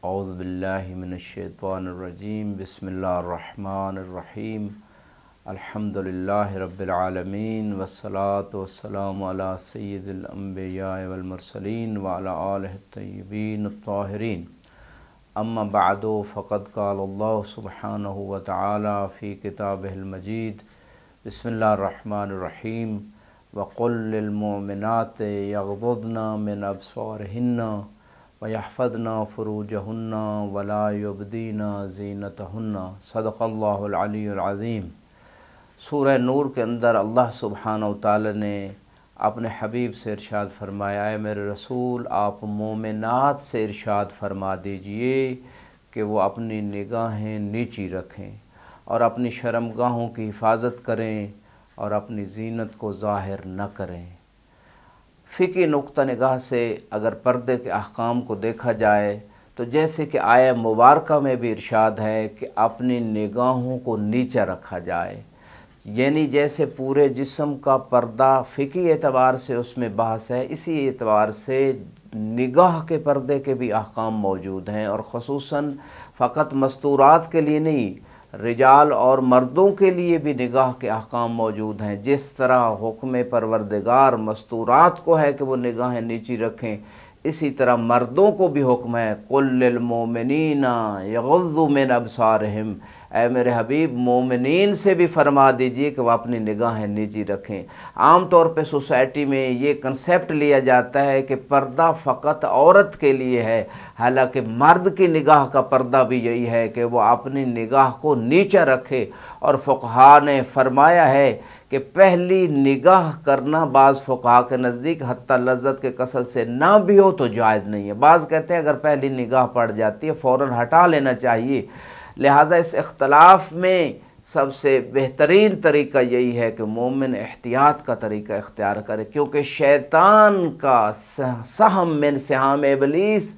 اعوذ باللہ من الشیطان الرجیم بسم اللہ الرحمن الرحیم الحمدللہ رب العالمین والصلاة والسلام علی سید الانبیاء والمرسلین وعلی آلہ الطیبین الطاہرین اما بعد فقد قال اللہ سبحانہ وتعالی فی کتابہ المجید بسم اللہ الرحمن الرحیم وقل للمؤمنات یغضضن من ابصارہن وَيَحْفَظْنَ فُرُوجَهُنَّ وَلَا يُبْدِينَ زِينَتَهُنَّ صدق اللہ العلی العظیم۔ سورہ نور کے اندر اللہ سبحانہ وتعالی نے اپنے حبیب سے ارشاد فرمایا ہے میرے رسول آپ مومنات سے ارشاد فرما دیجئے کہ وہ اپنی نگاہیں نیچی رکھیں اور اپنی شرمگاہوں کی حفاظت کریں اور اپنی زینت کو ظاہر نہ کریں۔ فقہی نقطہ نگاہ سے اگر پردے کے احکام کو دیکھا جائے تو جیسے کہ آیہ مبارکہ میں بھی ارشاد ہے کہ اپنی نگاہوں کو نیچے رکھا جائے، یعنی جیسے پورے جسم کا پردہ فقہی اعتبار سے اس میں بحث ہے، اسی اعتبار سے نگاہ کے پردے کے بھی احکام موجود ہیں، اور خصوصاً فقط مستورات کے لیے نہیں، رجال اور مردوں کے لیے بھی نگاہ کے احکام موجود ہیں۔ جس طرح حکم پروردگار مستورات کو ہے کہ وہ نگاہیں نیچی رکھیں، اسی طرح مردوں کو بھی حکم ہے قُل لِّلْمُؤْمِنِينَ يَغُضُّوا مِنْ أَبْصَارِهِمْ، اے میرے حبیب مومنین سے بھی فرما دیجئے کہ وہ اپنی نگاہیں نیچی رکھیں۔ عام طور پہ سوسائٹی میں یہ کنسیپٹ لیا جاتا ہے کہ پردہ فقط عورت کے لیے ہے، حالانکہ مرد کی نگاہ کا پردہ بھی یہی ہے کہ وہ اپنی نگاہ کو نیچے رکھے، اور فقہا نے فرمایا ہے کہ پہلی نگاہ کرنا بعض فقہا کے نزدیک حتی لذت کے کسل سے نہ بھی ہو تو جائز نہیں ہے۔ بعض کہتے ہیں اگر پہلی نگاہ پڑ جاتی ہے فوراً ہٹا لینا چاہیے۔ لہٰذا اس اختلاف میں سب سے بہترین طریقہ یہی ہے کہ مومن احتیاط کا طریقہ اختیار کرے، کیونکہ شیطان کا سہم من سہام ابلیس،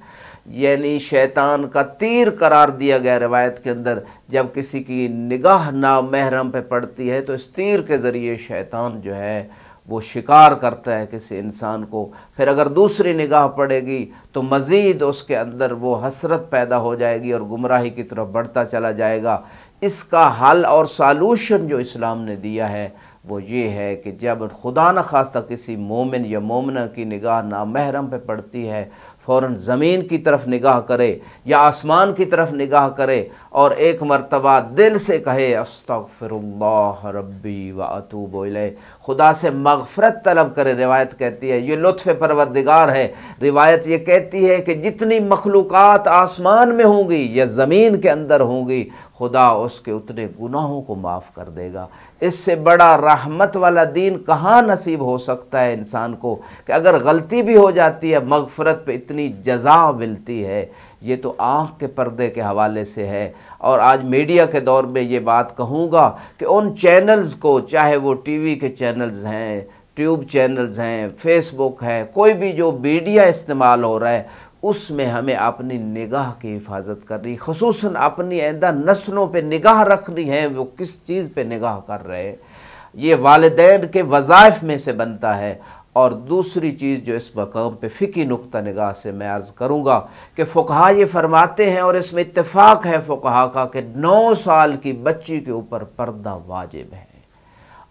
یعنی شیطان کا تیر قرار دیا گیا روایت کے اندر، جب کسی کی نگاہ نامحرم پہ پڑتی ہے تو اس تیر کے ذریعے شیطان جو ہے وہ شکار کرتا ہے کسی انسان کو، پھر اگر دوسری نگاہ پڑے گی تو مزید اس کے اندر وہ حسرت پیدا ہو جائے گی اور گمراہی کی طرف بڑھتا چلا جائے گا۔ اس کا حل اور سالوشن جو اسلام نے دیا ہے وہ یہ ہے کہ جب خدا نخواستہ کسی مومن یا مومنہ کی نگاہ نامحرم پہ پڑتی ہے فوراً زمین کی طرف نگاہ کرے یا آسمان کی طرف نگاہ کرے اور ایک مرتبہ دل سے کہے استغفر اللہ ربی و اتوب الیہ، خدا سے مغفرت طلب کرے۔ روایت کہتی ہے، یہ لطف پروردگار ہے، روایت یہ کہتی ہے کہ جتنی مخلوقات آسمان میں ہوں گی یا زمین کے اندر ہوں گی خدا اس کے اتنے گناہوں کو معاف کر دے گا۔ اس سے بڑا رحمت والا دین کہاں نصیب ہو سکتا ہے انسان کو کہ اگر غلطی بھی ہو جاتی ہے مغفرت پہ اتنی جزا ملتی ہے۔ یہ تو آنکھ کے پردے کے حوالے سے ہے، اور آج میڈیا کے دور میں یہ بات کہوں گا کہ ان چینلز کو، چاہے وہ ٹی وی کے چینلز ہیں، ٹیوب چینلز ہیں، فیس بک ہے، کوئی بھی جو میڈیا استعمال ہو رہا ہے اس میں ہمیں اپنی نگاہ کی حفاظت کرنی، خصوصاً اپنی آئندہ نسلوں پہ نگاہ رکھنی ہے، وہ کس چیز پہ نگاہ کر رہے ہیں۔ یہ والدین کے وظائف میں سے بنتا ہے۔ اور دوسری چیز جو اس مقام پہ فقہی نقطہ نگاہ سے میں عرض کروں گا کہ فقہا یہ فرماتے ہیں، اور اس میں اتفاق ہے فقہا کا، کہ 9 سال کی بچی کے اوپر پردہ واجب ہے،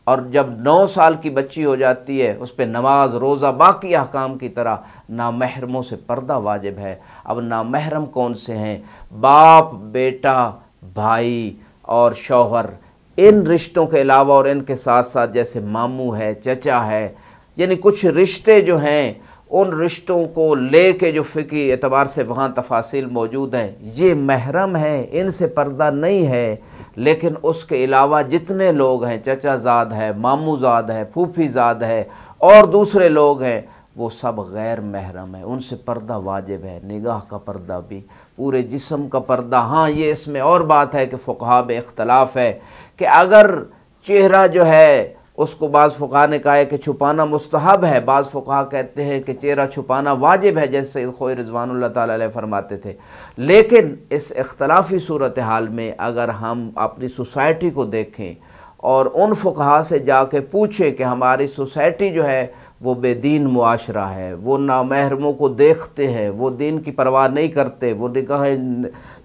اور جب 9 سال کی بچی ہو جاتی ہے اس پہ نماز روزہ باقی احکام کی طرح نامحرموں سے پردہ واجب ہے۔ اب نامحرم کون سے ہیں؟ باپ، بیٹا، بھائی اور شوہر، ان رشتوں کے علاوہ اور ان کے ساتھ ساتھ جیسے ماموں ہے، چچا ہے، یعنی کچھ رشتے جو ہیں ان رشتوں کو لے کے جو فقہی اعتبار سے وہاں تفاصیل موجود ہیں، یہ محرم ہیں، ان سے پردہ نہیں ہے۔ لیکن اس کے علاوہ جتنے لوگ ہیں، چچا زاد ہے، ماموں زاد ہے، پھوپھی زاد ہے اور دوسرے لوگ ہیں، وہ سب غیر محرم ہیں، ان سے پردہ واجب ہے، نگاہ کا پردہ بھی، پورے جسم کا پردہ۔ ہاں یہ اس میں اور بات ہے کہ فقہا میں اختلاف ہے کہ اگر چہرہ جو ہے اس کو بعض فقہا نے کہا ہے کہ چھپانا مستحب ہے، بعض فقہا کہتے ہیں کہ چہرہ چھپانا واجب ہے، جیسے سید خوئی رضوان اللہ تعالیٰ علیہ فرماتے تھے۔ لیکن اس اختلافی صورتحال میں اگر ہم اپنی سوسائٹی کو دیکھیں اور ان فقہا سے جا کے پوچھیں کہ ہماری سوسائٹی جو ہے وہ بے دین معاشرہ ہے، وہ نامحرموں کو دیکھتے ہیں، وہ دین کی پرواہ نہیں کرتے، وہ نگاہیں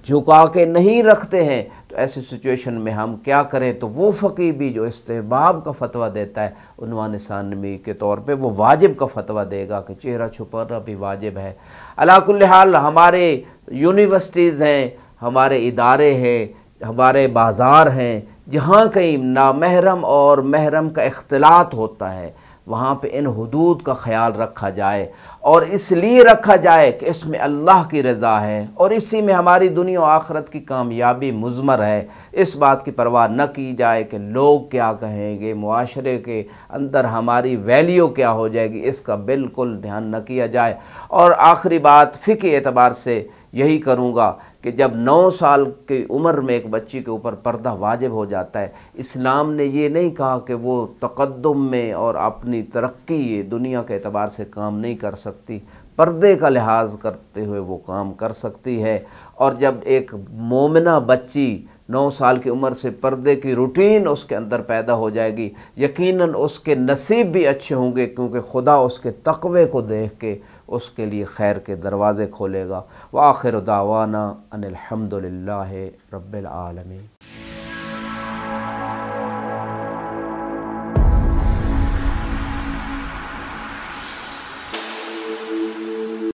جھکا کے نہیں رکھتے ہیں، تو ایسی سچویشن میں ہم کیا کریں؟ تو وہ فقیہ بھی جو استحباب کا فتویٰ دیتا ہے عنوان ثانوی کے طور پہ، وہ واجب کا فتویٰ دے گا کہ چہرہ چھپانا بھی واجب ہے۔ علی کل حال ہمارے یونیورسٹیز ہیں، ہمارے ادارے ہیں، ہمارے بازار ہیں، جہاں کہیں نامحرم اور محرم کا اختلاط ہوتا ہے وہاں پہ ان حدود کا خیال رکھا جائے، اور اس لیے رکھا جائے کہ اس میں اللہ کی رضا ہے اور اسی میں ہماری دنیا و آخرت کی کامیابی مضمر ہے۔ اس بات کی پرواہ نہ کی جائے کہ لوگ کیا کہیں گے، معاشرے کے اندر ہماری ویلیو کیا ہو جائے گی، اس کا بالکل دھیان نہ کیا جائے۔ اور آخری بات فقہی اعتبار سے یہی کروں گا کہ جب 9 سال کی عمر میں ایک بچی کے اوپر پردہ واجب ہو جاتا ہے، اسلام نے یہ نہیں کہا کہ وہ تقدم میں اور اپنی ترقی دنیا کے اعتبار سے کام نہیں کر سکتی، پردے کا لحاظ کرتے ہوئے وہ کام کر سکتی ہے۔ اور جب ایک مومنہ بچی 9 سال کی عمر سے پردے کی روٹین اس کے اندر پیدا ہو جائے گی، یقیناً اس کے نصیب بھی اچھے ہوں گے، کیونکہ خدا اس کے تقوی کو دیکھ کے اس کے لیے خیر کے دروازے کھولے گا۔ وآخر دعوانا ان الحمد للہ رب العالمین۔